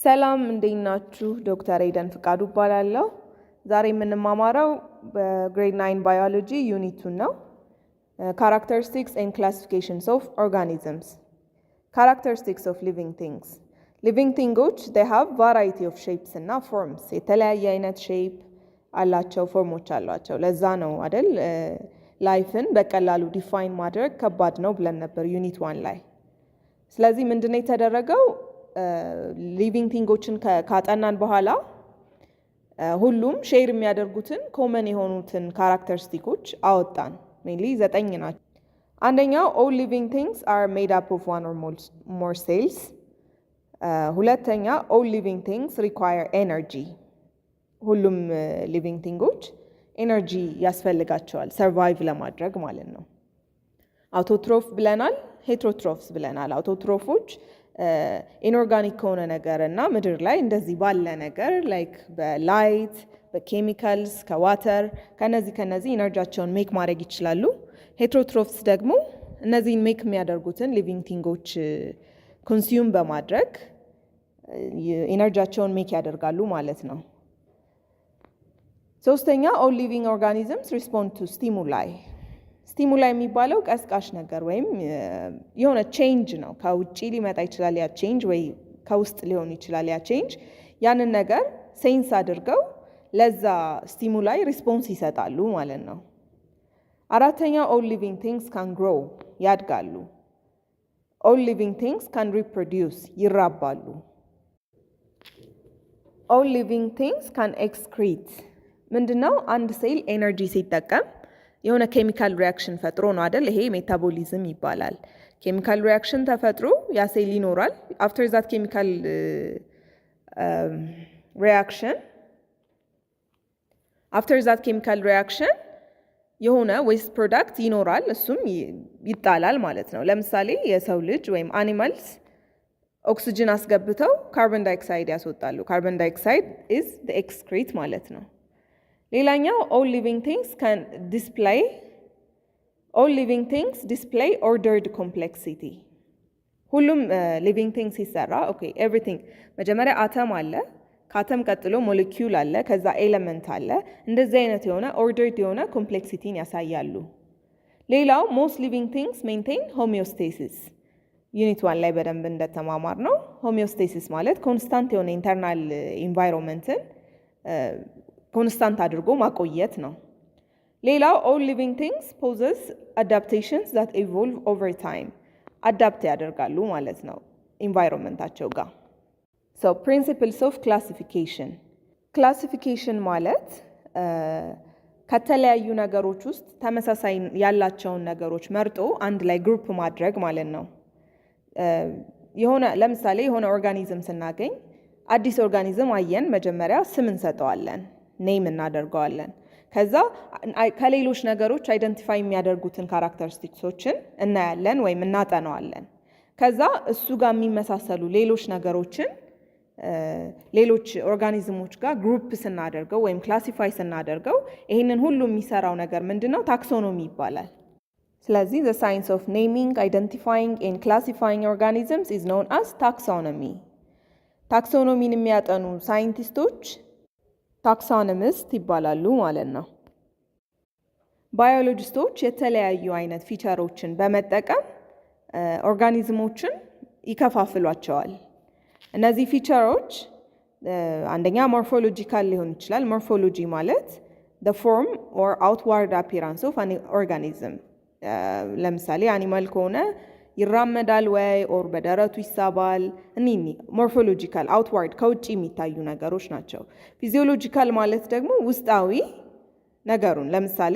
ሰላም እንዴት ናችሁ? ዶክተር ኤደን ፍቃዱ እባላለሁ። ዛሬ የምንማማረው በግሬድ 9 ባዮሎጂ ዩኒት 2 ነው። Characteristics and classifications of organisms. Characteristics of living things. Living things, they have variety of shapes እና forms. የተለያየ አይነት ሼፕ አላቸው፣ ፎርሞች አሏቸው። ለዛ ነው አይደል ላይፍን በቀላሉ ዲፋይን ማድረግ ከባድ ነው ብለን ነበር ዩኒት 1 ላይ። ስለዚህ ምንድነው የተደረገው? ሊቪንግ ቲንጎችን ካጠናን በኋላ ሁሉም ሼር የሚያደርጉትን ኮመን የሆኑትን ካራክተሪስቲኮች አወጣን። ሜንሊ 9 ናቸው። አንደኛው all living things are made up of one or more cells። ሁለተኛ all living things require energy። ሁሉም ሊቪንግ ቲንጎች ኤነርጂ ያስፈልጋቸዋል ሰርቫይቭ ለማድረግ ማለት ነው። አውቶትሮፍ ብለናል፣ ሄትሮትሮፍስ ብለናል። አውቶትሮፎች ኢንኦርጋኒክ ከሆነ ነገር እና ምድር ላይ እንደዚህ ባለ ነገር ላይክ በላይት በኬሚካልስ ከዋተር ከነዚህ ኢነርጂያቸውን ሜክ ማድረግ ይችላሉ። ሄትሮትሮፍስ ደግሞ እነዚህን ሜክ የሚያደርጉትን ሊቪንግ ቲንጎች ኮንሱም በማድረግ ኢነርጂያቸውን ሜክ ያደርጋሉ ማለት ነው። ሶስተኛ all living organisms respond to stimuli። ስቲሙላይ የሚባለው ቀስቃሽ ነገር ወይም የሆነ ቼንጅ ነው። ከውጪ ሊመጣ ይችላል ያ ቼንጅ፣ ወይ ከውስጥ ሊሆን ይችላል ያ ቼንጅ። ያንን ነገር ሴንስ አድርገው ለዛ ስቲሙላይ ሪስፖንስ ይሰጣሉ ማለት ነው። አራተኛ all living things can grow፣ ያድጋሉ። all living things can reproduce፣ ይራባሉ። all living things can excrete። ምንድነው? አንድ ሴል ኤነርጂ ሲጠቀም የሆነ ኬሚካል ሪያክሽን ፈጥሮ ነው አይደል? ይሄ ሜታቦሊዝም ይባላል። ኬሚካል ሪያክሽን ተፈጥሮ ያ ሴል ይኖራል። አፍተር ዛት ኬሚካል ሪያክሽን የሆነ ዌስት ፕሮዳክት ይኖራል፣ እሱም ይጣላል ማለት ነው። ለምሳሌ የሰው ልጅ ወይም አኒማልስ ኦክሲጅን አስገብተው ካርቦን ዳይኦክሳይድ ያስወጣሉ። ካርቦን ዳይኦክሳይድ ኢዝ ዘ ኤክስክሪት ማለት ነው። ሌላኛው all living things display ordered complexity። ሁሉም living things ሲሰራ everything መጀመሪያ አተም አለ፣ ከአተም ቀጥሎ ሞለኪውል አለ፣ ከዛ ኤሌመንት አለ። እንደዚህ አይነት የሆነ ordered የሆነ ኮምፕሌክሲቲን ያሳያሉ። ሌላው most living things maintain homeostasis። ዩኒት 1 ላይ በደንብ እንደተማማር ነው። homeostasis ማለት ኮንስታንት የሆነ ኢንተርናል ኢንቫይሮንመንትን ኮንስታንት አድርጎ ማቆየት ነው። ሌላው all living things possess adaptations that evolve over time። አዳፕት ያደርጋሉ ማለት ነው ኢንቫይሮንመንታቸው ጋር። so principles of classification። ክላሲፊኬሽን ማለት ከተለያዩ ነገሮች ውስጥ ተመሳሳይ ያላቸውን ነገሮች መርጦ አንድ ላይ ግሩፕ ማድረግ ማለት ነው። ለምሳሌ የሆነ ኦርጋኒዝም ስናገኝ አዲስ ኦርጋኒዝም አየን፣ መጀመሪያ ስም እንሰጠዋለን፣ ኔም እናደርገዋለን። ከዛ ከሌሎች ነገሮች አይደንቲፋይ የሚያደርጉትን ካራክተሪስቲክሶችን እናያለን ወይም እናጠናዋለን። ከዛ እሱ ጋር የሚመሳሰሉ ሌሎች ነገሮችን ሌሎች ኦርጋኒዝሞች ጋር ግሩፕ ስናደርገው ወይም ክላሲፋይ ስናደርገው ይህንን ሁሉ የሚሰራው ነገር ምንድነው? ታክሶኖሚ ይባላል። ስለዚህ the science of naming, identifying and classifying organisms is known as taxonomy። ታክሶኖሚን የሚያጠኑ ሳይንቲስቶች ታክሶኖሚስት ይባላሉ ማለት ነው። ባዮሎጂስቶች የተለያዩ አይነት ፊቸሮችን በመጠቀም ኦርጋኒዝሞችን ይከፋፍሏቸዋል። እነዚህ ፊቸሮች አንደኛ ሞርፎሎጂካል ሊሆን ይችላል። ሞርፎሎጂ ማለት the form or outward appearance of an organism። ለምሳሌ አኒማል ከሆነ ይራመዳል ወይ ኦር በደረቱ ይሳባል። እኒህ ሞርፎሎጂካል አውትዋርድ ከውጭ የሚታዩ ነገሮች ናቸው። ፊዚዮሎጂካል ማለት ደግሞ ውስጣዊ ነገሩን፣ ለምሳሌ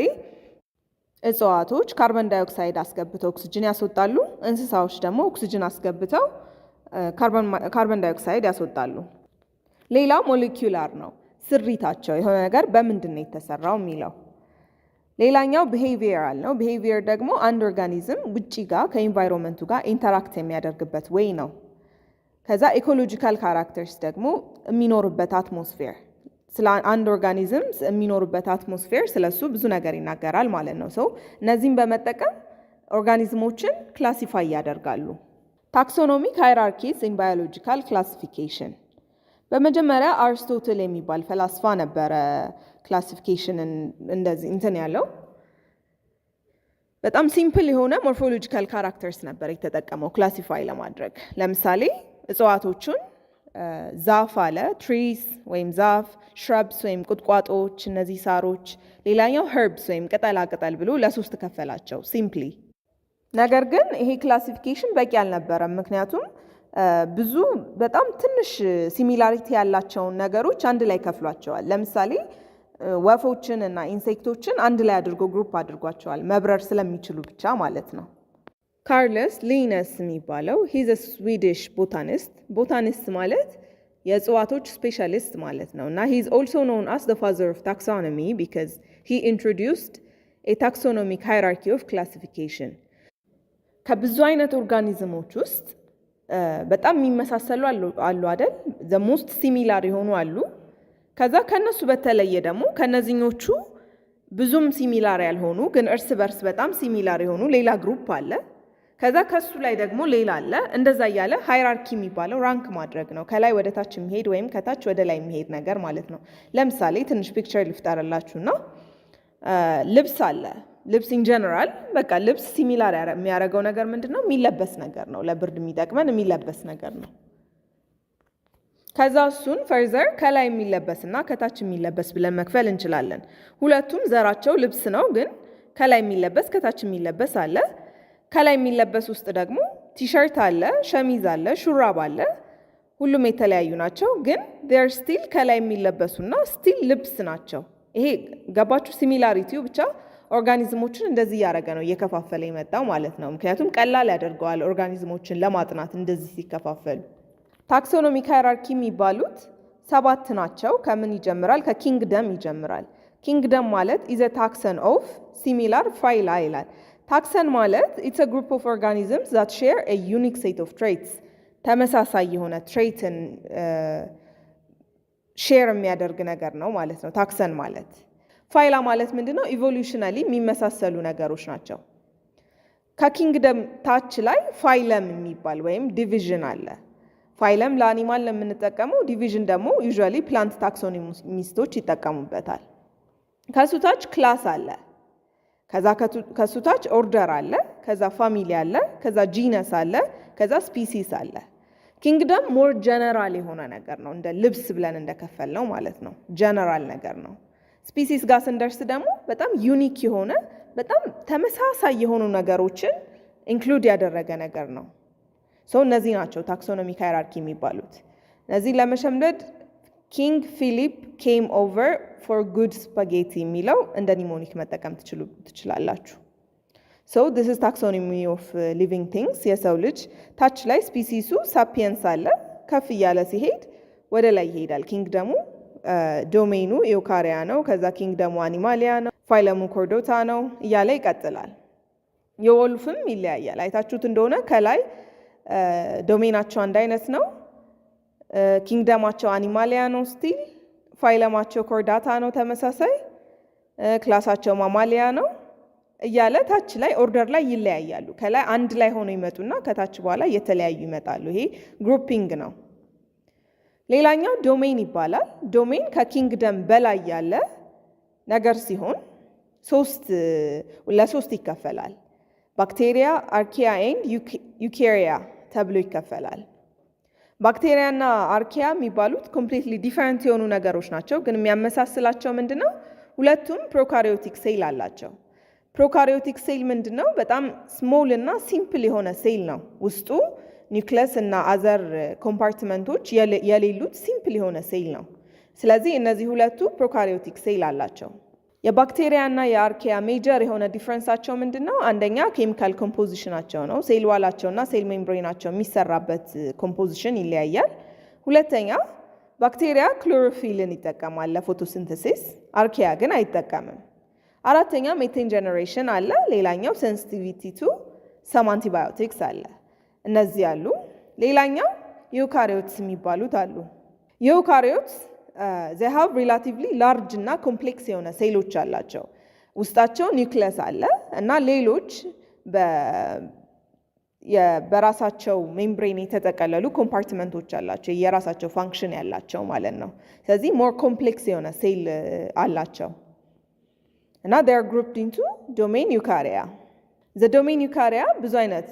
እጽዋቶች ካርቦን ዳይኦክሳይድ አስገብተው ኦክሲጅን ያስወጣሉ። እንስሳዎች ደግሞ ኦክሲጅን አስገብተው ካርቦን ዳይኦክሳይድ ያስወጣሉ። ሌላው ሞለኪውላር ነው፣ ስሪታቸው የሆነ ነገር በምንድን ነው የተሰራው የሚለው። ሌላኛው ቢሄቪየራል ነው። ቢሄቪየር ደግሞ አንድ ኦርጋኒዝም ውጪ ጋር ከኢንቫይሮንመንቱ ጋር ኢንተራክት የሚያደርግበት ዌይ ነው። ከዛ ኢኮሎጂካል ካራክተርስ ደግሞ የሚኖርበት አትሞስፌር፣ ስለ አንድ ኦርጋኒዝም የሚኖርበት አትሞስፌር ስለሱ ብዙ ነገር ይናገራል ማለት ነው። እነዚህን በመጠቀም ኦርጋኒዝሞችን ክላሲፋይ ያደርጋሉ። ታክሶኖሚክ ሃይራርኪስ ኢን ባዮሎጂካል ክላሲፊኬሽን። በመጀመሪያ አርስቶትል የሚባል ፈላስፋ ነበረ ክላሲፊኬሽንን እንደዚህ እንትን ያለው። በጣም ሲምፕል የሆነ ሞርፎሎጂካል ካራክተርስ ነበር የተጠቀመው ክላሲፋይ ለማድረግ። ለምሳሌ እጽዋቶቹን ዛፍ አለ፣ ትሪስ ወይም ዛፍ፣ ሽረብስ ወይም ቁጥቋጦዎች፣ እነዚህ ሳሮች፣ ሌላኛው ኸርብስ ወይም ቅጠላ ቅጠል ብሎ ለሶስት ከፈላቸው ሲምፕሊ። ነገር ግን ይሄ ክላሲፊኬሽን በቂ አልነበረም። ምክንያቱም ብዙ በጣም ትንሽ ሲሚላሪቲ ያላቸውን ነገሮች አንድ ላይ ከፍሏቸዋል። ለምሳሌ ወፎችን እና ኢንሴክቶችን አንድ ላይ አድርጎ ግሩፕ አድርጓቸዋል፣ መብረር ስለሚችሉ ብቻ ማለት ነው። ካርለስ ሊነስ የሚባለው ሂዝ ስዊዲሽ ቦታኒስት። ቦታኒስት ማለት የእጽዋቶች ስፔሻሊስት ማለት ነው እና ሂዝ ኦልሶ ኖን አስ ዘ ፋዘር ኦፍ ታክሶኖሚ ቢካዝ ሂ ኢንትሮዲውስድ ኤ ታክሶኖሚክ ሃይራርኪ ኦፍ ክላሲፊኬሽን። ከብዙ አይነት ኦርጋኒዝሞች ውስጥ በጣም የሚመሳሰሉ አሉ አይደል? ዘ ሞስት ሲሚላር የሆኑ አሉ። ከዛ ከነሱ በተለየ ደግሞ ከነዚህኞቹ ብዙም ሲሚላር ያልሆኑ ግን እርስ በርስ በጣም ሲሚላር የሆኑ ሌላ ግሩፕ አለ። ከዛ ከሱ ላይ ደግሞ ሌላ አለ። እንደዛ እያለ ሃይራርኪ የሚባለው ራንክ ማድረግ ነው። ከላይ ወደ ታች የሚሄድ ወይም ከታች ወደ ላይ የሚሄድ ነገር ማለት ነው። ለምሳሌ ትንሽ ፒክቸር ልፍጠርላችሁና ልብስ አለ። ልብስ ኢን ጀነራል በቃ ልብስ ሲሚላር የሚያደርገው ነገር ምንድን ነው? የሚለበስ ነገር ነው። ለብርድ የሚጠቅመን የሚለበስ ነገር ነው። ከዛ እሱን ፈርዘር ከላይ የሚለበስ እና ከታች የሚለበስ ብለን መክፈል እንችላለን። ሁለቱም ዘራቸው ልብስ ነው፣ ግን ከላይ የሚለበስ ከታች የሚለበስ አለ። ከላይ የሚለበስ ውስጥ ደግሞ ቲሸርት አለ፣ ሸሚዝ አለ፣ ሹራብ አለ። ሁሉም የተለያዩ ናቸው፣ ግን ዴር ስቲል ከላይ የሚለበሱና ስቲል ልብስ ናቸው። ይሄ ገባችሁ? ሲሚላሪቲው ብቻ ኦርጋኒዝሞችን እንደዚህ እያደረገ ነው እየከፋፈለ የመጣው ማለት ነው። ምክንያቱም ቀላል ያደርገዋል ኦርጋኒዝሞችን ለማጥናት እንደዚህ ሲከፋፈሉ። ታክሶኖሚክ ሃይራርኪ የሚባሉት 7 ናቸው። ከምን ይጀምራል? ከኪንግደም ይጀምራል። ኪንግደም ማለት ኢዝ አ ታክሰን ኦፍ ሲሚላር ፋይላ ይላል። ታክሰን ማለት ኢትስ አ ግሩፕ ኦፍ ኦርጋኒዝምስ ዛት ሼር አ ዩኒክ ሴት ኦፍ ትሬትስ፣ ተመሳሳይ የሆነ ትሬትን ሼር የሚያደርግ ነገር ነው ማለት ነው ታክሰን ማለት። ፋይላ ማለት ምንድነው? ኢቮሉሽናሊ የሚመሳሰሉ ነገሮች ናቸው። ከኪንግደም ታች ላይ ፋይለም የሚባል ወይም ዲቪዥን አለ። ፋይለም ለአኒማል ለምንጠቀመው፣ ዲቪዥን ደግሞ ዩዥዋሊ ፕላንት ታክሶኖሚስቶች ይጠቀሙበታል። ከሱ ታች ክላስ አለ። ከሱ ታች ኦርደር አለ። ከዛ ፋሚሊ አለ። ከዛ ጂነስ አለ። ከዛ ስፒሲስ አለ። ኪንግደም ሞር ጀነራል የሆነ ነገር ነው፣ እንደ ልብስ ብለን እንደከፈል ነው ማለት ነው። ጀነራል ነገር ነው። ስፒሲስ ጋር ስንደርስ ደግሞ በጣም ዩኒክ የሆነ በጣም ተመሳሳይ የሆኑ ነገሮችን ኢንክሉድ ያደረገ ነገር ነው። እነዚህ ናቸው ታክሶኖሚክ ሃይራርኪ የሚባሉት። እነዚህ ለመሸምደድ ኪንግ ፊሊፕ ኬም ኦቨር ፎር ጉድ ስፓጌቲ የሚለው እንደ ኒሞኒክ መጠቀም ትችላላችሁ። ዲስ ኢዝ ታክሶኖሚ ኦፍ ሊቪንግ ቲንግስ። የሰው ልጅ ታች ላይ ስፒሲሱ ሳፒየንስ አለ። ከፍ እያለ ሲሄድ ወደ ላይ ይሄዳል። ኪንግደሙ ዶሜኑ ኢዮካሪያ ነው። ከዛ ኪንግደሙ አኒማሊያ ነው። ፋይለሙ ኮርዶታ ነው እያለ ይቀጥላል። የወልፍም ይለያያል። አይታችሁት እንደሆነ ከላይ ዶሜናቸው አንድ አይነት ነው። ኪንግደማቸው አኒማሊያ ነው ስቲል። ፋይለማቸው ኮርዳታ ነው ተመሳሳይ። ክላሳቸው ማማሊያ ነው እያለ ታች ላይ ኦርደር ላይ ይለያያሉ። ከላይ አንድ ላይ ሆነው ይመጡና ከታች በኋላ እየተለያዩ ይመጣሉ። ይሄ ግሩፒንግ ነው። ሌላኛው ዶሜን ይባላል። ዶሜን ከኪንግደም በላይ ያለ ነገር ሲሆን ለሶስት ይከፈላል። ባክቴሪያ፣ አርኪያ ኤንድ ዩካሪያ ተብሎ ይከፈላል። ባክቴሪያ እና አርኪያ የሚባሉት ኮምፕሊትሊ ዲፈረንት የሆኑ ነገሮች ናቸው። ግን የሚያመሳስላቸው ምንድነው? ሁለቱም ፕሮካሪዮቲክ ሴል አላቸው። ፕሮካሪዮቲክ ሴል ምንድነው? በጣም ስሞል እና ሲምፕል የሆነ ሴል ነው። ውስጡ ኒውክለስ እና አዘር ኮምፓርትመንቶች የሌሉት ሲምፕል የሆነ ሴል ነው። ስለዚህ እነዚህ ሁለቱ ፕሮካሪዮቲክ ሴል አላቸው። የባክቴሪያ እና የአርኪያ ሜጀር የሆነ ዲፍረንሳቸው ምንድነው? አንደኛ ኬሚካል ኮምፖዚሽናቸው ነው። ሴል ዋላቸው እና ሴል ሜምብሬናቸው የሚሰራበት ኮምፖዚሽን ይለያያል። ሁለተኛ ባክቴሪያ ክሎሮፊልን ይጠቀማል ለፎቶሲንተሲስ፣ አርኪያ ግን አይጠቀምም። አራተኛ ሜቴን ጀነሬሽን አለ። ሌላኛው ሴንሲቲቪቲ ቱ ሰም አንቲባዮቲክስ አለ። እነዚህ አሉ። ሌላኛው ዩካሪዮትስ የሚባሉት አሉ። ዩካሪዮትስ they have relatively large እና ኮምፕሌክስ የሆነ ሴሎች አላቸው። ውስጣቸው ኒውክለስ አለ እና ሌሎች በራሳቸው ሜምብሬን የተጠቀለሉ ኮምፓርትመንቶች አላቸው የራሳቸው ፋንክሽን ያላቸው ማለት ነው። ስለዚህ ሞር ኮምፕሌክስ የሆነ ሴል አላቸው እና they are grouped into domain eukarya. the domain eukarya ብዙ አይነት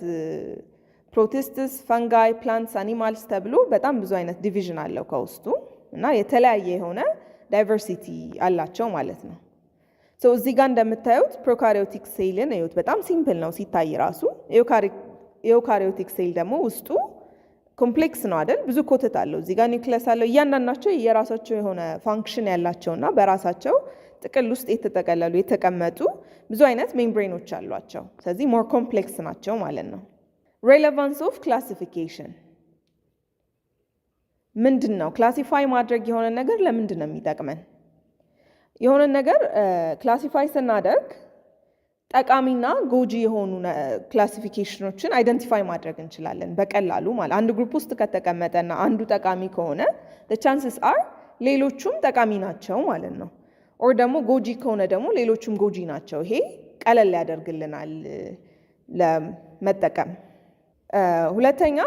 ፕሮቲስትስ፣ ፈንጋይ፣ ፕላንትስ፣ አኒማልስ ተብሎ በጣም ብዙ አይነት ዲቪዥን አለው ከውስጡ እና የተለያየ የሆነ ዳይቨርሲቲ አላቸው ማለት ነው። ሶ እዚህ ጋር እንደምታዩት ፕሮካሪዮቲክ ሴልን እዩት። በጣም ሲምፕል ነው ሲታይ ራሱ። የዩካሪዮቲክ ሴል ደግሞ ውስጡ ኮምፕሌክስ ነው አይደል? ብዙ ኮተት አለው። እዚህ ጋር ኒውክለስ አለው። እያንዳንዳቸው የራሳቸው የሆነ ፋንክሽን ያላቸውና በራሳቸው ጥቅል ውስጥ የተጠቀለሉ የተቀመጡ ብዙ አይነት ሜምብሬኖች አሏቸው። ስለዚህ ሞር ኮምፕሌክስ ናቸው ማለት ነው። ሬሌቫንስ ኦፍ ክላሲፊኬሽን ምንድን ነው? ክላሲፋይ ማድረግ የሆነ ነገር ለምንድን ነው የሚጠቅመን? የሆነ ነገር ክላሲፋይ ስናደርግ ጠቃሚና ጎጂ የሆኑ ክላሲፊኬሽኖችን አይደንቲፋይ ማድረግ እንችላለን በቀላሉ ማለት። አንድ ግሩፕ ውስጥ ከተቀመጠና አንዱ ጠቃሚ ከሆነ the chances are ሌሎቹም ጠቃሚ ናቸው ማለት ነው። ኦር ደግሞ ጎጂ ከሆነ ደግሞ ሌሎቹም ጎጂ ናቸው። ይሄ ቀለል ያደርግልናል ለመጠቀም። ሁለተኛ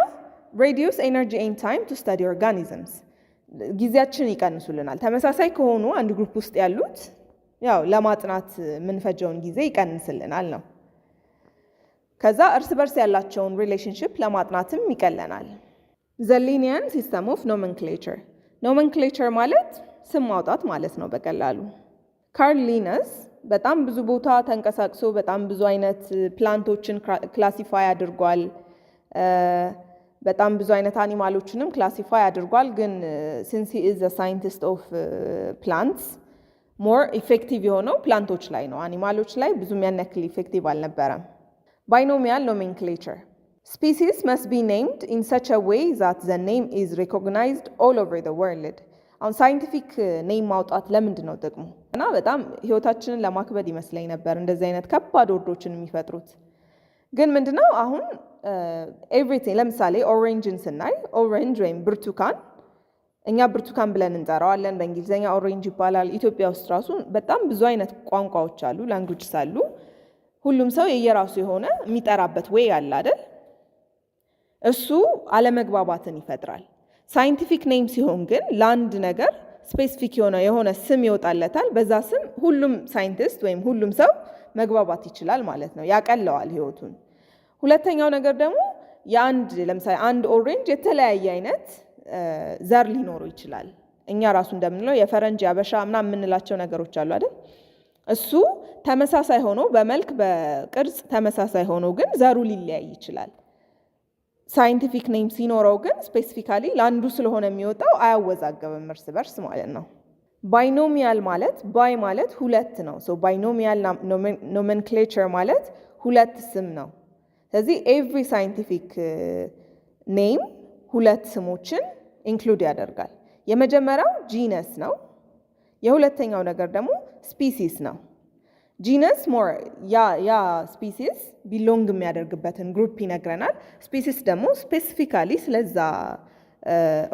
reduce energy and time to study organisms ጊዜያችን ይቀንሱልናል። ተመሳሳይ ከሆኑ አንድ ግሩፕ ውስጥ ያሉት ያው ለማጥናት የምንፈጀውን ጊዜ ይቀንስልናል ነው። ከዛ እርስ በርስ ያላቸውን ሪሌሽንሽፕ ለማጥናትም ይቀለናል። the Linnean system of nomenclature nomenclature ማለት ስም ማውጣት ማለት ነው በቀላሉ። ካርል ሊነስ በጣም ብዙ ቦታ ተንቀሳቅሶ በጣም ብዙ አይነት ፕላንቶችን ክላሲፋይ አድርጓል። በጣም ብዙ አይነት አኒማሎችንም ክላሲፋይ አድርጓል። ግን since he is a scientist of plants more effective የሆነው ፕላንቶች ላይ ነው። አኒማሎች ላይ ብዙም ያን ያክል ኢፌክቲቭ አልነበረም። binomial nomenclature species must be named in such a way that the name is recognized all over the world አሁን ሳይንቲፊክ ኔም ማውጣት ለምንድን ነው ጥቅሙ? እና በጣም ህይወታችንን ለማክበድ ይመስለኝ ነበር እንደዚህ አይነት ከባድ ወርዶችን የሚፈጥሩት። ግን ምንድነው አሁን ኤቭሪቲንግ ለምሳሌ ኦሬንጅን ስናይ ኦሬንጅ ወይም ብርቱካን እኛ ብርቱካን ብለን እንጠራዋለን። በእንግሊዝኛ ኦሬንጅ ይባላል። ኢትዮጵያ ውስጥ ራሱ በጣም ብዙ አይነት ቋንቋዎች አሉ፣ ላንጉጅስ አሉ። ሁሉም ሰው የየራሱ የሆነ የሚጠራበት ዌይ አለ አይደል? እሱ አለመግባባትን ይፈጥራል። ሳይንቲፊክ ኔም ሲሆን ግን ለአንድ ነገር ስፔሲፊክ የሆነ ስም ይወጣለታል። በዛ ስም ሁሉም ሳይንቲስት ወይም ሁሉም ሰው መግባባት ይችላል ማለት ነው። ያቀለዋል ህይወቱን። ሁለተኛው ነገር ደግሞ ለምሳሌ አንድ ኦሬንጅ የተለያየ አይነት ዘር ሊኖረው ይችላል። እኛ ራሱ እንደምንለው የፈረንጅ ያበሻ ምናምን የምንላቸው ነገሮች አሉ አይደል? እሱ ተመሳሳይ ሆኖ በመልክ በቅርጽ ተመሳሳይ ሆኖ ግን ዘሩ ሊለያይ ይችላል። ሳይንቲፊክ ኔም ሲኖረው ግን ስፔሲፊካሊ ለአንዱ ስለሆነ የሚወጣው አያወዛገብም እርስ በርስ ማለት ነው። ባይኖሚያል ባይ ማለት ሁለት ነው። ባይኖሚያል ኖሜንክሌቸር ማለት ሁለት ስም ነው። ስለዚህ ኤቭሪ ሳይንቲፊክ ኔም ሁለት ስሞችን ኢንክሉድ ያደርጋል። የመጀመሪያው ጂነስ ነው። የሁለተኛው ነገር ደግሞ ስፒሲስ ነው። ጂነስ ሞር ያ ስፒሲስ ቢሎንግ የሚያደርግበትን ግሩፕ ይነግረናል። ስፒሲስ ደግሞ ስፔሲፊካሊ ስለዛ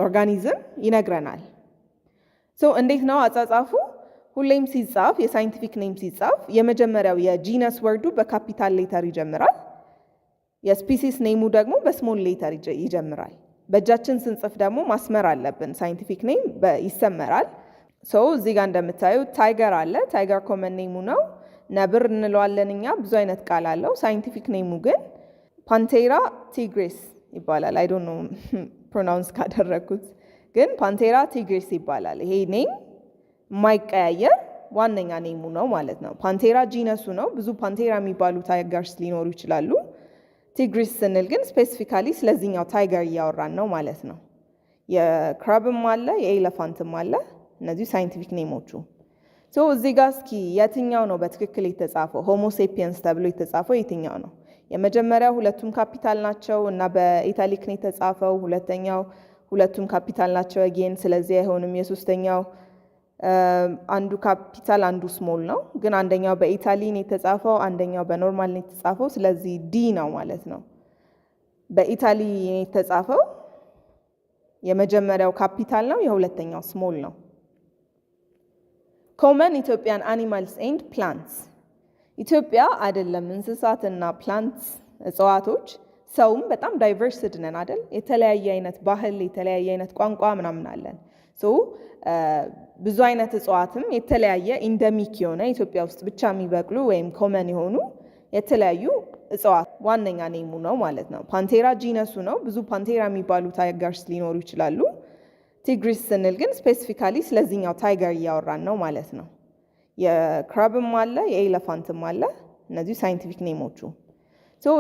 ኦርጋኒዝም ይነግረናል። እንዴት ነው አጻጻፉ? ሁሌም ሲጻፍ የሳይንቲፊክ ኔም ሲጻፍ የመጀመሪያው የጂነስ ወርዱ በካፒታል ሌተር ይጀምራል። የስፒሲስ ኔሙ ደግሞ በስሞል ሌተር ይጀምራል። በእጃችን ስንጽፍ ደግሞ ማስመር አለብን። ሳይንቲፊክ ኔም ይሰመራል። እዚህ ጋር እንደምታዩት ታይገር አለ። ታይገር ኮመን ኔሙ ነው። ነብር እንለዋለን እኛ። ብዙ አይነት ቃል አለው። ሳይንቲፊክ ኔሙ ግን ፓንቴራ ቲግሬስ ይባላል። አይ ዶንት ኖ ፕሮናውንስ ካደረግኩት፣ ግን ፓንቴራ ቲግሬስ ይባላል። ይሄ ኔም የማይቀያየር ዋነኛ ኔሙ ነው ማለት ነው። ፓንቴራ ጂነሱ ነው። ብዙ ፓንቴራ የሚባሉ ታይገርስ ሊኖሩ ይችላሉ። ቲግሪስ ስንል ግን ስፔሲፊካሊ ስለዚህኛው ታይገር እያወራን ነው ማለት ነው። የክራብም አለ የኤሌፋንትም አለ። እነዚህ ሳይንቲፊክ ኔሞቹ። እዚህ ጋር እስኪ የትኛው ነው በትክክል የተጻፈው? ሆሞሴፒየንስ ተብሎ የተጻፈው የትኛው ነው? የመጀመሪያው ሁለቱም ካፒታል ናቸው እና በኢታሊክ ነው የተጻፈው። ሁለተኛው ሁለቱም ካፒታል ናቸው አጌን፣ ስለዚህ አይሆንም። የሶስተኛው አንዱ ካፒታል አንዱ ስሞል ነው፣ ግን አንደኛው በኢታሊ ነው የተጻፈው፣ አንደኛው በኖርማል ነው የተጻፈው። ስለዚህ ዲ ነው ማለት ነው። በኢታሊ ነው የተጻፈው። የመጀመሪያው ካፒታል ነው፣ የሁለተኛው ስሞል ነው። ኮመን ኢትዮጵያን አኒማልስ ኤንድ ፕላንትስ። ኢትዮጵያ አይደለም እንስሳትና ፕላንትስ እጽዋቶች ሰውም በጣም ዳይቨርስድ ነን አይደል? የተለያየ አይነት ባህል፣ የተለያየ አይነት ቋንቋ ምናምን አለን። ብዙ አይነት እጽዋትም የተለያየ ኢንደሚክ የሆነ ኢትዮጵያ ውስጥ ብቻ የሚበቅሉ ወይም ኮመን የሆኑ የተለያዩ እጽዋት ዋነኛ ኔሙ ነው ማለት ነው። ፓንቴራ ጂነሱ ነው። ብዙ ፓንቴራ የሚባሉ ታይገርስ ሊኖሩ ይችላሉ። ቲግሪስ ስንል ግን ስፔሲፊካሊ ስለዚህኛው ታይገር እያወራን ነው ማለት ነው። የክራብም አለ የኤሌፋንትም አለ። እነዚህ ሳይንቲፊክ ኔሞቹ።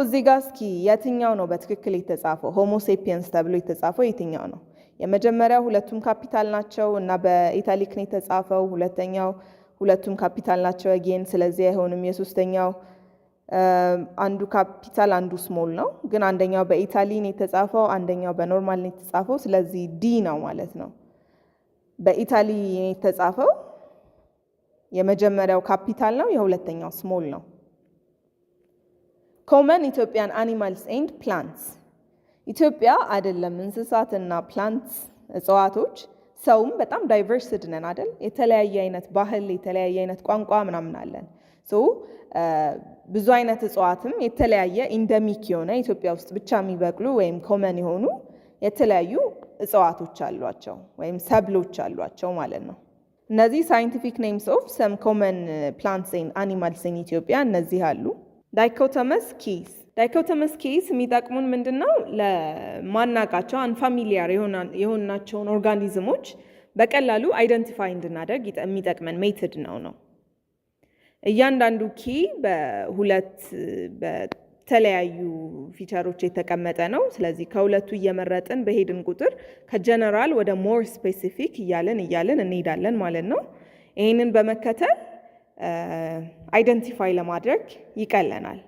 እዚህ ጋር እስኪ የትኛው ነው በትክክል የተጻፈው? ሆሞሴፒየንስ ተብሎ የተጻፈው የትኛው ነው? የመጀመሪያው ሁለቱም ካፒታል ናቸው እና በኢታሊክ ነው የተጻፈው። ሁለተኛው ሁለቱም ካፒታል ናቸው አጌን፣ ስለዚህ አይሆንም። የሶስተኛው አንዱ ካፒታል አንዱ ስሞል ነው፣ ግን አንደኛው በኢታሊ ነው የተጻፈው፣ አንደኛው በኖርማል ነው የተጻፈው። ስለዚህ ዲ ነው ማለት ነው። በኢታሊ ነው የተጻፈው። የመጀመሪያው ካፒታል ነው፣ የሁለተኛው ስሞል ነው። ኮመን ኢትዮጵያን አኒማልስ ኤንድ ፕላንትስ። ኢትዮጵያ አይደለም እንስሳትና ፕላንትስ እጽዋቶች፣ ሰውም በጣም ዳይቨርስድ ነን አይደል? የተለያየ አይነት ባህል፣ የተለያየ አይነት ቋንቋ ምናምን አለን። ብዙ አይነት እጽዋትም የተለያየ ኢንደሚክ የሆነ ኢትዮጵያ ውስጥ ብቻ የሚበቅሉ ወይም ኮመን የሆኑ የተለያዩ እጽዋቶች አሏቸው ወይም ሰብሎች አሏቸው ማለት ነው። እነዚህ ሳይንቲፊክ ኔምስ ኦፍ ሰም ኮመን ፕላንትስ ኤንድ አኒማልስ ኢን ኢትዮጵያ እነዚህ አሉ። ዳይኮቶመስ ኬስ። ዳይኮቶመስ ኬስ የሚጠቅሙን ምንድን ነው? ለማናቃቸው አንፋሚሊያር የሆናቸውን ኦርጋኒዝሞች በቀላሉ አይደንቲፋይ እንድናደርግ የሚጠቅመን ሜትድ ነው። እያንዳንዱ ኪ በሁለት በተለያዩ ፊቸሮች የተቀመጠ ነው። ስለዚህ ከሁለቱ እየመረጥን በሄድን ቁጥር ከጀነራል ወደ ሞር ስፔሲፊክ እያልን እንሄዳለን ማለት ነው። ይህንን በመከተል አይደንቲፋይ ለማድረግ ይቀለናል።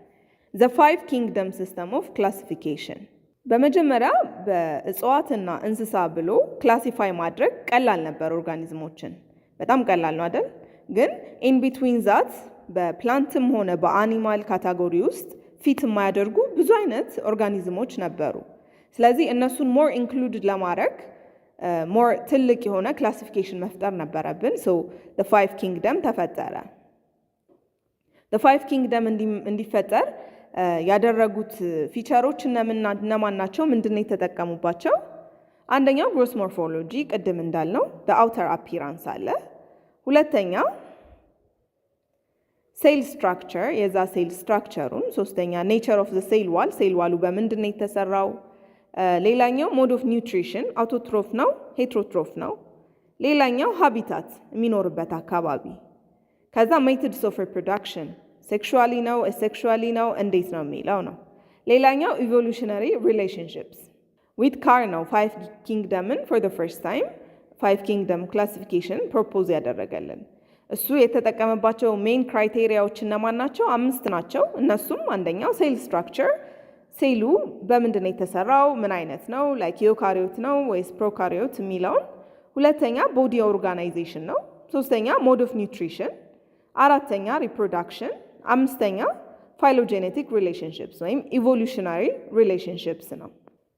ዘ ፋይቭ ኪንግደም ሲስተም ኦፍ ክላሲፊኬሽን። በመጀመሪያ በእጽዋትና እንስሳ ብሎ ክላሲፋይ ማድረግ ቀላል ነበር። ኦርጋኒዝሞችን በጣም ቀላል ነው አይደል? ግን ኢን ቢትዊን ዛት በፕላንትም ሆነ በአኒማል ካታጎሪ ውስጥ ፊት የማያደርጉ ብዙ አይነት ኦርጋኒዝሞች ነበሩ። ስለዚህ እነሱን ሞር ኢንክሉድድ ለማድረግ ሞር ትልቅ የሆነ ክላሲፊኬሽን መፍጠር ነበረብን። the five kingdom ተፈጠረ። the five kingdom እንዲፈጠር ያደረጉት ፊቸሮች እነማን ናቸው? ምንድነው የተጠቀሙባቸው? አንደኛው ግሮስ ሞርፎሎጂ፣ ቅድም እንዳልነው the outer appearance አለ። ሁለተኛ ሴል ስትራክቸር፣ የዛ ሴል ስትራክቸሩን። ሶስተኛ ኔቸር ኦፍ ዘ ሴል ዋል፣ ሴል ዋሉ በምንድን ነው የተሰራው? ሌላኛው ሞድ ኦፍ ኒውትሪሽን፣ አውቶትሮፍ ነው ሄትሮትሮፍ ነው። ሌላኛው ሃቢታት፣ የሚኖርበት አካባቢ። ከዛ ሜትድስ ኦፍ ሪፕሮዳክሽን፣ ሴክሹዋሊ ነው አሴክሹዋሊ ነው እንዴት ነው የሚለው ነው። ሌላኛው ኢቮሉሽነሪ ሪሌሽንሽፕስ። ዊትካር ነው ፋይቭ ኪንግደምን ፎር ዘ ፈርስት ታይም ፋይቭ ኪንግደም ክላሲፊኬሽን ፕሮፖዝ ያደረገልን። እሱ የተጠቀመባቸው ሜን ክራይቴሪያዎች እነማን ናቸው? 5 ናቸው። እነሱም አንደኛው ሴል ስትራክቸር፣ ሴሉ በምንድን ነው የተሰራው፣ ምን አይነት ነው፣ ላይክ ዩካሪዮት ነው ወይስ ፕሮካሪዮት የሚለውን። ሁለተኛ ቦዲ ኦርጋናይዜሽን ነው። ሶስተኛ ሞድ ኦፍ ኒውትሪሽን። አራተኛ ሪፕሮዳክሽን። አምስተኛ ፋይሎጄኔቲክ ሪሌሽንሽፕስ ወይም ኢቮሉሽናሪ ሪሌሽንሽፕስ ነው።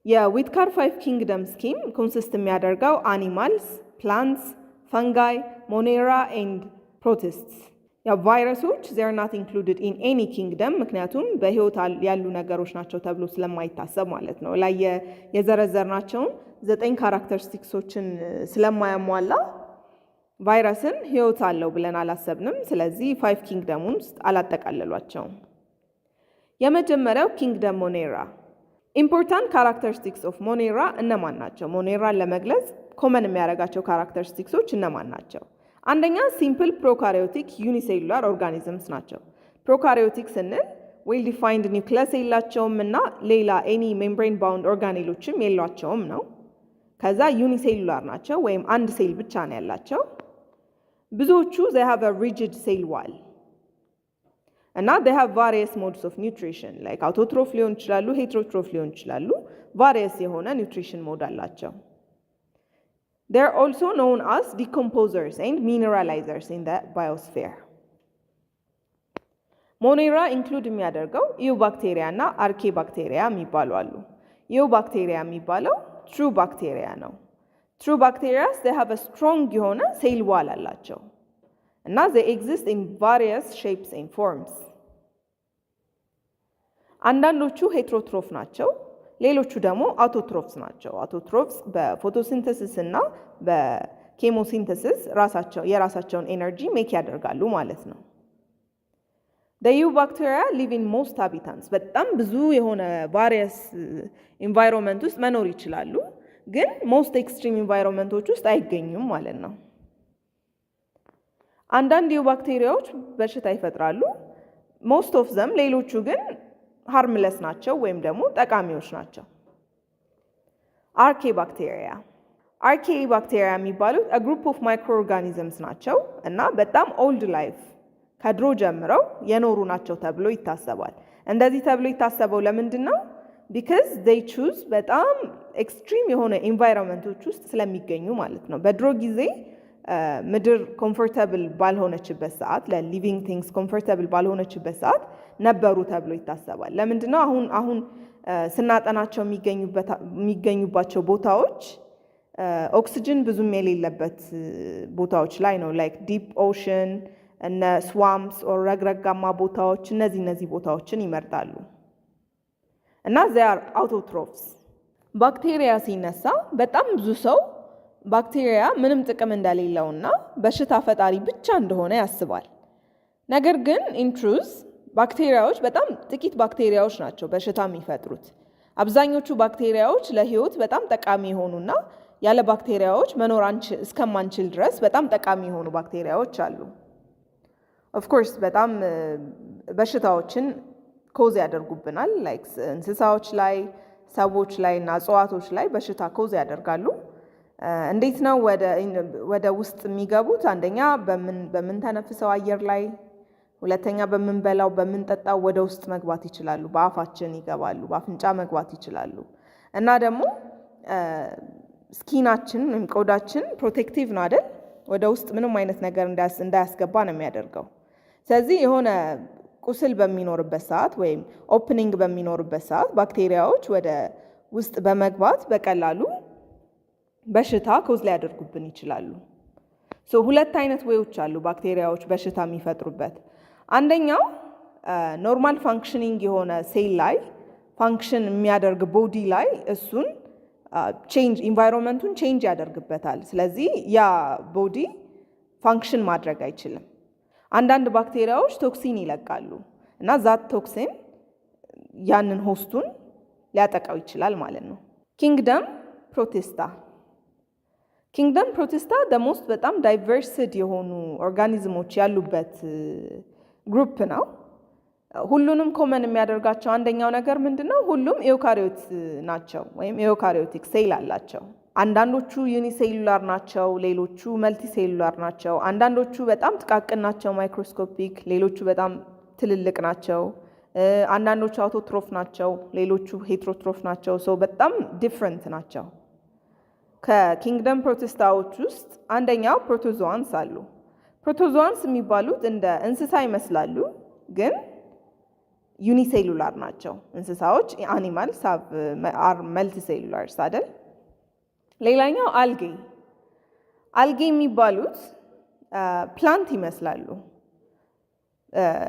የዊትካር ፋይቭ ኪንግደም ስኪም ኮንሲስት የሚያደርገው አኒማልስ፣ ፕላንትስ፣ ፈንጋይ፣ ሞኔራ ኤንድ ፕሮቲስትስ። ቫይረሶች ዜር ናት ኢንክሉድድ ኢን ኤኒ ኪንግደም፣ ምክንያቱም በህይወት ያሉ ነገሮች ናቸው ተብሎ ስለማይታሰብ ማለት ነው። ላይ የዘረዘርናቸውን 9 ካራክተሪስቲክሶችን ስለማያሟላ ቫይረስን ህይወት አለው ብለን አላሰብንም። ስለዚህ 5 ኪንግደሙን ውስጥ አላጠቃለሏቸውም። የመጀመሪያው ኪንግደም ሞኔራ። ኢምፖርታንት ካራክተሪስቲክስ ኦፍ ሞኔራ እነማን ናቸው? ሞኔራን ለመግለጽ ኮመን የሚያደርጋቸው ካራክተሪስቲክሶች እነማን ናቸው? አንደኛ ሲምፕል ፕሮካሪዮቲክ ዩኒሴሉላር ኦርጋኒዝምስ ናቸው። ፕሮካሪዮቲክ ስንል ዌል ዲፋይንድ ኒውክለስ የላቸውም እና ሌላ ኤኒ ሜምብሬን ባውንድ ኦርጋኔሎችም የሏቸውም ነው። ከዛ ዩኒሴሉላር ናቸው ወይም አንድ ሴል ብቻ ነው ያላቸው። ብዙዎቹ they have a rigid cell wall እና they have various modes of nutrition like አውቶትሮፍ ሊሆን ይችላሉ፣ ሄትሮትሮፍ ሊሆን ይችላሉ። various የሆነ ኒውትሪሽን ሞድ አላቸው። they are also known as decomposers and mineralizers in the biosphere. ሞኔራ ኢንክሉድ የሚያደርገው ኢዩ ባክቴሪያ እና አርኬ ባክቴሪያ የሚባሉ አሉ። ኢዩ ባክቴሪያ የሚባለው ትሩ ባክቴሪያ ነው። ትሩ ባክቴሪያስ they have a strong የሆነ ሴል ዋል አላቸው እና they exist in various shapes and forms. አንዳንዶቹ ሄትሮትሮፍ ናቸው፣ ሌሎቹ ደግሞ አውቶትሮፍስ ናቸው። አውቶትሮፍስ በፎቶሲንተሲስ እና በኬሞሲንተሲስ የራሳቸውን ኤነርጂ ሜክ ያደርጋሉ ማለት ነው። The eubacteria live in most habitants በጣም ብዙ የሆነ ቫሪየስ ኢንቫይሮንመንት ውስጥ መኖር ይችላሉ፣ ግን ሞስት ኤክስትሪም ኢንቫይሮንመንቶች ውስጥ አይገኙም ማለት ነው። አንዳንድ ዩባክቴሪያዎች በሽታ ይፈጥራሉ፣ ሞስት ኦፍ ዘም፣ ሌሎቹ ግን ሃርምለስ ናቸው ወይም ደግሞ ጠቃሚዎች ናቸው። አርኬ ባክቴሪያ የሚባሉት ግሩፕ ኦፍ ማይክሮ ኦርጋኒዝምስ ናቸው እና በጣም ኦልድ ላይፍ ከድሮ ጀምረው የኖሩ ናቸው ተብሎ ይታሰባል። እንደዚህ ተብሎ ይታሰበው ለምንድን ነው? ቢካዝ ዜይ ቹዝ በጣም ኤክስትሪም የሆነ ኢንቫይሮንመንቶች ውስጥ ስለሚገኙ ማለት ነው። በድሮ ጊዜ ምድር ኮምፎርታብል ባልሆነችበት ሰዓት፣ ለሊቪንግ ቲንግስ ኮምፎርታብል ባልሆነችበት ሰዓት ነበሩ ተብሎ ይታሰባል። ለምንድን ነው? አሁን ስናጠናቸው የሚገኙባቸው ቦታዎች ኦክሲጅን ብዙም የሌለበት ቦታዎች ላይ ነው። ላይክ ዲፕ ኦሽን እነ ስዋምፕስ ኦር ረግረጋማ ቦታዎች፣ እነዚህ ቦታዎችን ይመርጣሉ እና ዚያር አውቶትሮፍስ። ባክቴሪያ ሲነሳ በጣም ብዙ ሰው ባክቴሪያ ምንም ጥቅም እንደሌለውና በሽታ ፈጣሪ ብቻ እንደሆነ ያስባል። ነገር ግን ኢንትሩዝ ባክቴሪያዎች በጣም ጥቂት ባክቴሪያዎች ናቸው በሽታ የሚፈጥሩት። አብዛኞቹ ባክቴሪያዎች ለህይወት በጣም ጠቃሚ የሆኑና ያለ ባክቴሪያዎች መኖር እስከማንችል ድረስ በጣም ጠቃሚ የሆኑ ባክቴሪያዎች አሉ። ኦፍኮርስ በጣም በሽታዎችን ኮዝ ያደርጉብናል። ላይክ እንስሳዎች ላይ፣ ሰዎች ላይ እና እጽዋቶች ላይ በሽታ ኮዝ ያደርጋሉ። እንዴት ነው ወደ ውስጥ የሚገቡት? አንደኛ በምንተነፍሰው አየር ላይ፣ ሁለተኛ በምንበላው በምንጠጣው ወደ ውስጥ መግባት ይችላሉ። በአፋችን ይገባሉ፣ በአፍንጫ መግባት ይችላሉ። እና ደግሞ ስኪናችን ወይም ቆዳችን ፕሮቴክቲቭ ነው አይደል? ወደ ውስጥ ምንም አይነት ነገር እንዳያስገባ ነው የሚያደርገው። ስለዚህ የሆነ ቁስል በሚኖርበት ሰዓት ወይም ኦፕኒንግ በሚኖርበት ሰዓት ባክቴሪያዎች ወደ ውስጥ በመግባት በቀላሉ በሽታ ኮዝ ሊያደርጉብን ይችላሉ። ሁለት አይነት ወዮች አሉ ባክቴሪያዎች በሽታ የሚፈጥሩበት። አንደኛው ኖርማል ፋንክሽኒንግ የሆነ ሴል ላይ ፋንክሽን የሚያደርግ ቦዲ ላይ እሱን ቼንጅ ኢንቫይሮንመንቱን ቼንጅ ያደርግበታል። ስለዚህ ያ ቦዲ ፋንክሽን ማድረግ አይችልም። አንዳንድ ባክቴሪያዎች ቶክሲን ይለቃሉ እና ዛት ቶክሲን ያንን ሆስቱን ሊያጠቃው ይችላል ማለት ነው። ኪንግደም ፕሮቲስታ ደሞስት በጣም ዳይቨርስድ የሆኑ ኦርጋኒዝሞች ያሉበት ግሩፕ ነው። ሁሉንም ኮመን የሚያደርጋቸው አንደኛው ነገር ምንድነው? ሁሉም ኤውካሪዮት ናቸው ወይም ኤውካሪዮቲክ ሴል አላቸው። አንዳንዶቹ ዩኒሴሉላር ናቸው፣ ሌሎቹ መልቲሴሉላር ናቸው። አንዳንዶቹ በጣም ጥቃቅን ናቸው ማይክሮስኮፒክ፣ ሌሎቹ በጣም ትልልቅ ናቸው። አንዳንዶቹ አውቶትሮፍ ናቸው፣ ሌሎቹ ሄትሮትሮፍ ናቸው። በጣም ዲፍረንት ናቸው። ከኪንግደም ፕሮቲስታዎች ውስጥ አንደኛው ፕሮቶዞዋንስ አሉ። ፕሮቶዞዋንስ የሚባሉት እንደ እንስሳ ይመስላሉ ግን ዩኒሴሉላር ናቸው። እንስሳዎች አኒማልስ አር መልቲሴሉላርስ አይደል? ሌላኛው አልጌ የሚባሉት ፕላንት ይመስላሉ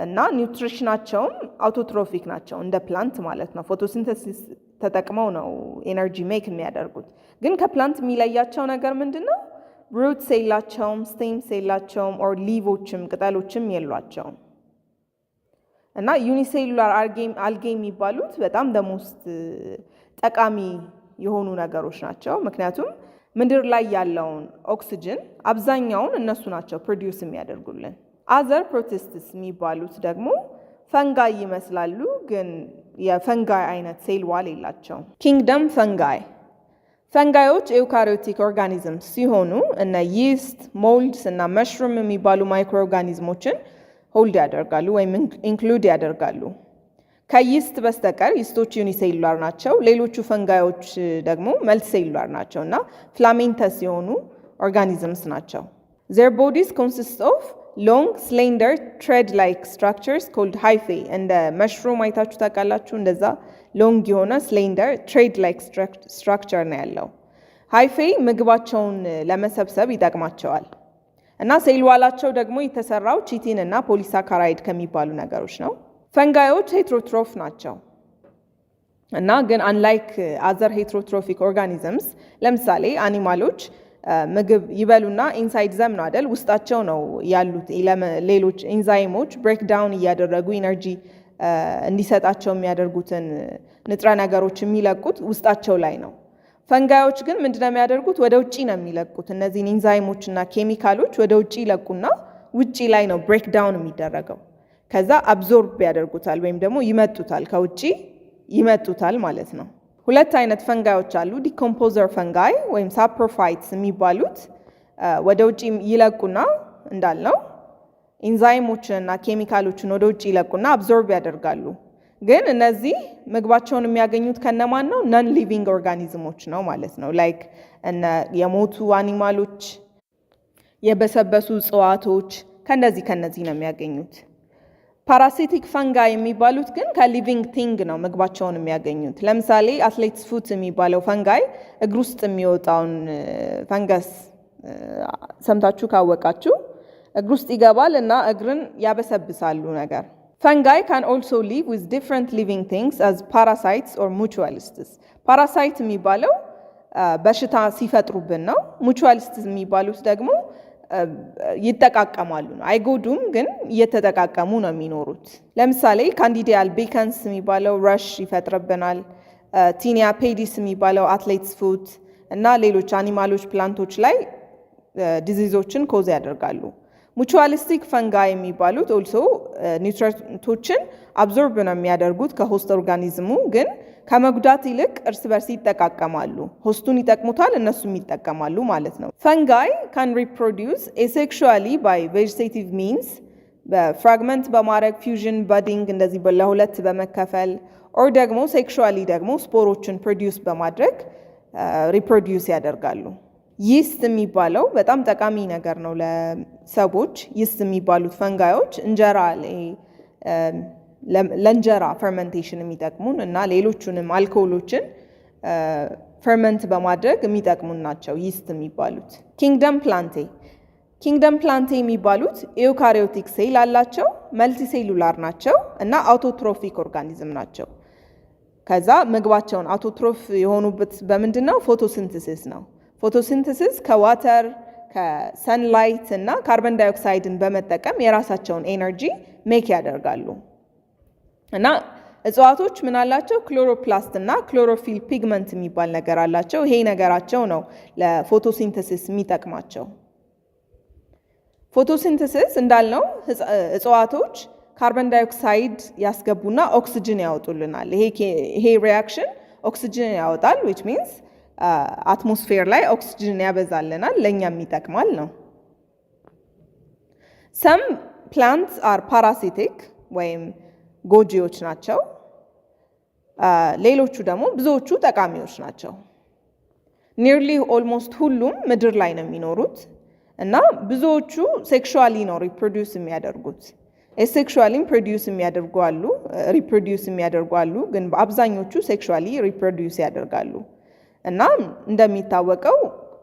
እና ኒውትሪሽናቸውም አውቶትሮፊክ ናቸው፣ እንደ ፕላንት ማለት ነው። ፎቶሲንተሲስ ተጠቅመው ነው ኤነርጂ ሜክ የሚያደርጉት። ግን ከፕላንት የሚለያቸው ነገር ምንድን ነው? ሩትስ የላቸውም፣ ስቴምስ የላቸውም፣ ኦር ሊቮችም ቅጠሎችም የሏቸውም። እና ዩኒሴሉላር አልጌ የሚባሉት በጣም ደሞስት ጠቃሚ የሆኑ ነገሮች ናቸው። ምክንያቱም ምድር ላይ ያለውን ኦክሲጅን አብዛኛውን እነሱ ናቸው ፕሮዲውስ የሚያደርጉልን። አዘር ፕሮቲስትስ የሚባሉት ደግሞ ፈንጋይ ይመስላሉ ግን የፈንጋይ አይነት ሴል ዋል የላቸውም። ኪንግደም ፈንጋዮች ኤውካሪዮቲክ ኦርጋኒዝምስ ሲሆኑ እነ ይስት፣ ሞልድስ እና መሽሩም የሚባሉ ማይክሮ ኦርጋኒዝሞችን ሆልድ ያደርጋሉ ወይም ኢንክሉድ ያደርጋሉ። ከይስት በስተቀር ይስቶች ዩኒሴሉላር ናቸው። ሌሎቹ ፈንጋዮች ደግሞ መልቲሴሉላር ናቸው እና ፍላሜንተስ የሆኑ ኦርጋኒዝምስ ናቸው። their bodies consist of long slender thread like structures called hyphae። እንደ መሽሩም አይታችሁ ታውቃላችሁ? እንደዛ ሎንግ የሆነ ስሌንደር ትሬድ ላይክ ስትራክቸር ነው ያለው። ሃይፌይ ምግባቸውን ለመሰብሰብ ይጠቅማቸዋል እና ሴል ዋላቸው ደግሞ የተሰራው ቺቲን እና ፖሊሳካራይድ ከሚባሉ ነገሮች ነው። ፈንጋዮች ሄትሮትሮፍ ናቸው እና ግን አንላይክ አዘር ሄትሮትሮፊክ ኦርጋኒዝምስ ለምሳሌ አኒማሎች ምግብ ይበሉና ኢንሳይድ ዘም ነው አይደል ውስጣቸው ነው ያሉት ሌሎች ኤንዛይሞች ብሬክ ዳውን እያደረጉ ኢነርጂ እንዲሰጣቸው የሚያደርጉትን ንጥረ ነገሮች የሚለቁት ውስጣቸው ላይ ነው። ፈንጋዮች ግን ምንድነው የሚያደርጉት? ወደ ውጪ ነው የሚለቁት። እነዚህን ኤንዛይሞች እና ኬሚካሎች ወደ ውጪ ይለቁና ውጪ ላይ ነው ብሬክ ዳውን የሚደረገው። ከዛ አብዞርብ ያደርጉታል ወይም ደግሞ ይመጡታል፣ ከውጪ ይመጡታል ማለት ነው። ሁለት አይነት ፈንጋዮች አሉ። ዲኮምፖዘር ፈንጋይ ወይም ሳፕሮፋይትስ የሚባሉት ወደ ውጪ ይለቁና እንዳልነው ኢንዛይሞችንና ኬሚካሎችን ወደ ውጪ ይለቁና አብዞርብ ያደርጋሉ። ግን እነዚህ ምግባቸውን የሚያገኙት ከነማን ነው? ነን ሊቪንግ ኦርጋኒዝሞች ነው ማለት ነው። ላይክ የሞቱ አኒማሎች፣ የበሰበሱ እጽዋቶች ከነዚህ ነው የሚያገኙት። ፓራሲቲክ ፈንጋይ የሚባሉት ግን ከሊቪንግ ቲንግ ነው ምግባቸውን የሚያገኙት። ለምሳሌ አትሌትስ ፉት የሚባለው ፈንጋይ እግር ውስጥ የሚወጣውን ፈንገስ ሰምታችሁ ካወቃችሁ እግር ውስጥ ይገባል እና እግርን ያበሰብሳሉ ነገር። ፈንጋይ ካን ኦልሶ ሊቭ ዊዝ ዲፍረንት ሊቪንግ ቲንግስ አዝ ፓራሳይትስ ኦር ሙቹዋሊስትስ። ፓራሳይት የሚባለው በሽታ ሲፈጥሩብን ነው። ሙቹዋሊስትስ የሚባሉት ደግሞ ይጠቃቀማሉ ነው። አይጎዱም፣ ግን እየተጠቃቀሙ ነው የሚኖሩት። ለምሳሌ ካንዲዲያ አልቢከንስ የሚባለው ረሽ ይፈጥርብናል። ቲኒያ ፔዲስ የሚባለው አትሌትስ ፉት እና ሌሎች አኒማሎች፣ ፕላንቶች ላይ ዲዚዞችን ኮዝ ያደርጋሉ። ሙቹዋሊስቲክ ፈንጋይ የሚባሉት ኦልሶ ኒውትሪንቶችን አብዞርብ ነው የሚያደርጉት ከሆስት ኦርጋኒዝሙ፣ ግን ከመጉዳት ይልቅ እርስ በርስ ይጠቃቀማሉ። ሆስቱን ይጠቅሙታል፣ እነሱም ይጠቀማሉ ማለት ነው። ፈንጋይ ካን ሪፕሮዲውስ ኤሴክሹዋሊ ባይ ቬጂቴቲቭ ሚንስ፣ በፍራግመንት በማድረግ ፊውዥን፣ በዲንግ እንደዚህ ለሁለት በመከፈል ኦር ደግሞ ሴክሹዋሊ ደግሞ ስፖሮችን ፕሮዲውስ በማድረግ ሪፕሮዲውስ ያደርጋሉ። ይስት የሚባለው በጣም ጠቃሚ ነገር ነው ለሰዎች። ይስት የሚባሉት ፈንጋዮች እንጀራ ለእንጀራ ፈርመንቴሽን የሚጠቅሙን እና ሌሎቹንም አልኮሎችን ፈርመንት በማድረግ የሚጠቅሙን ናቸው ይስት የሚባሉት። ኪንግደም ፕላንቴ የሚባሉት ኤውካሪዮቲክ ሴል አላቸው፣ መልቲሴሉላር ናቸው እና አውቶትሮፊክ ኦርጋኒዝም ናቸው። ከዛ ምግባቸውን አውቶትሮፍ የሆኑበት በምንድን ነው? ፎቶሲንተሲስ ነው። ፎቶሲንተሲስ ከዋተር ከሰንላይት እና ካርበን ዳይኦክሳይድን በመጠቀም የራሳቸውን ኤነርጂ ሜክ ያደርጋሉ። እና እጽዋቶች ምን አላቸው? ክሎሮፕላስት እና ክሎሮፊል ፒግመንት የሚባል ነገር አላቸው። ይሄ ነገራቸው ነው ለፎቶሲንተሲስ የሚጠቅማቸው። ፎቶሲንተሲስ እንዳልነው እጽዋቶች ካርበን ዳይኦክሳይድ ያስገቡና ኦክሲጅን ያወጡልናል። ይሄ ሪያክሽን ኦክሲጅን ያወጣል which means አትሞስፌር ላይ ኦክሲጅን ያበዛልናል፣ ለእኛም ይጠቅማል ነው። some plants are parasitic ወይም ጎጂዎች ናቸው። ሌሎቹ ደግሞ ብዙዎቹ ጠቃሚዎች ናቸው። ኒርሊ ኦልሞስት ሁሉም ምድር ላይ ነው የሚኖሩት እና ብዙዎቹ ሴክሹዋሊ ነው ሪፕሮዲውስ የሚያደርጉት። ሴክሹዋሊም ፕሮዲውስ የሚያደርጉ አሉ፣ ሪፕሮዲውስ የሚያደርጉ አሉ፣ ግን በአብዛኞቹ ሴክሹዋሊ ሪፕሮዲውስ ያደርጋሉ። እና እንደሚታወቀው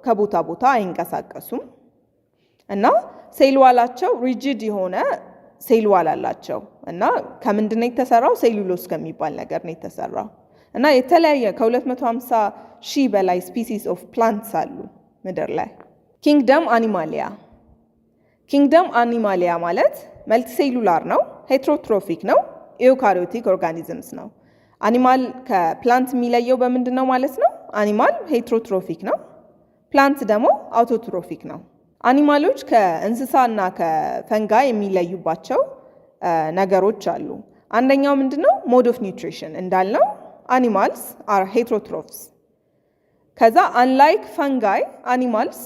ከቦታ ቦታ አይንቀሳቀሱም እና ሴል ዋላቸው ሪጂድ የሆነ ሴል ዋል አላቸው እና ከምንድን ነው የተሰራው? ሴሉሎስ ከሚባል ነገር ነው የተሰራው። እና የተለያየ ከ250 ሺህ በላይ ስፒሲስ ኦፍ ፕላንትስ አሉ ምድር ላይ። ኪንግደም አኒማሊያ ማለት መልቲሴሉላር ነው፣ ሄትሮትሮፊክ ነው፣ ኤውካሪዮቲክ ኦርጋኒዝምስ ነው። አኒማል ከፕላንት የሚለየው በምንድን ነው ማለት ነው? አኒማል ሄትሮትሮፊክ ነው፣ ፕላንት ደግሞ አውቶትሮፊክ ነው። አኒማሎች ከእንስሳ እና ከፈንጋይ የሚለዩባቸው ነገሮች አሉ። አንደኛው ምንድነው? ሞድ ኦፍ ኒውትሪሽን እንዳልነው አኒማልስ አር ሄትሮትሮፍስ። ከዛ አንላይክ ፈንጋይ አኒማልስ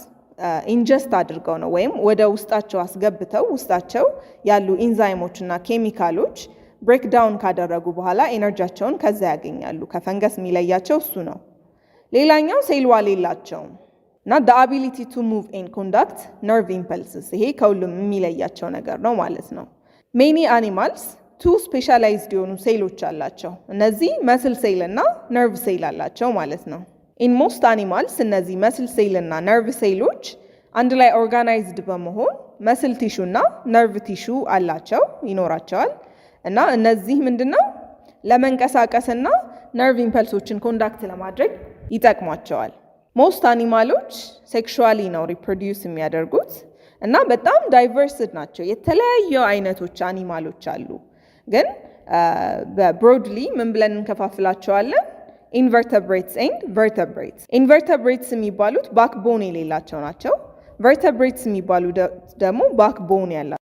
ኢንጀስት አድርገው ነው ወይም ወደ ውስጣቸው አስገብተው ውስጣቸው ያሉ ኢንዛይሞች እና ኬሚካሎች ብሬክ ዳውን ካደረጉ በኋላ ኤነርጂያቸውን ከዛ ያገኛሉ። ከፈንገስ የሚለያቸው እሱ ነው። ሌላኛው ሴል ዋል የላቸውም እና the ability to move and conduct nerve impulses ይሄ ከሁሉም የሚለያቸው ነገር ነው ማለት ነው። many animals two specialized የሆኑ ሴሎች አላቸው። እነዚህ መስል ሴል እና ነርቭ ሴል አላቸው ማለት ነው። in most animals እነዚህ መስል ሴል እና ነርቭ ሴሎች አንድ ላይ ኦርጋናይዝድ በመሆን መስል ቲሹ እና ነርቭ ቲሹ አላቸው ይኖራቸዋል። እና እነዚህ ምንድነው? ለመንቀሳቀስና ነርቭ ኢምፐልሶችን ኮንዳክት ለማድረግ ይጠቅሟቸዋል። ሞስት አኒማሎች ሴክሹዋሊ ነው ሪፕሮዲውስ የሚያደርጉት እና በጣም ዳይቨርስድ ናቸው። የተለያዩ አይነቶች አኒማሎች አሉ። ግን በብሮድሊ ምን ብለን እንከፋፍላቸዋለን? ኢንቨርተብሬትስ ኤንድ ቨርተብሬትስ። ኢንቨርተብሬትስ የሚባሉት ባክቦን የሌላቸው ናቸው። ቨርተብሬትስ የሚባሉ ደግሞ ባክቦን ያላቸው